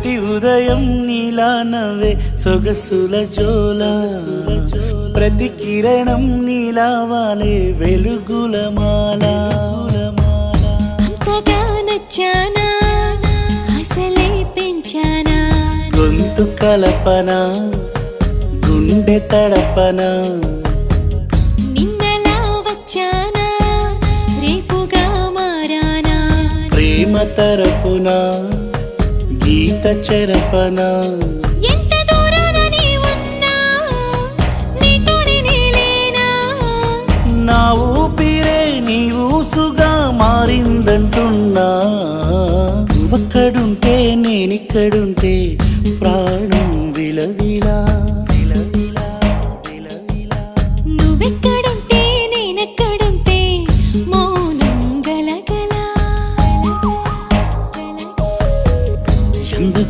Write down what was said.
ప్రతి ఉదయం నీలా నవ్వే సొగసుల జోల ప్రతి కిరణం నీలా వాలే వెలుగుల మాల అంతగా నచ్చానా అసలే పెంచానా గొంతు కలపన గుండె తడపన నిన్నలా వచ్చానా రేపుగా మారానా ప్రేమ తరపున గీత చెరపన ఎంత దూరాన నీ ఉన్నా నీతోనే నేలేనా నా ఊపిరే నీ ఊసుగా మారిందంటున్నా నువ్వక్కడుంటే నేనిక్కడుంటే ప్రాణం విలవి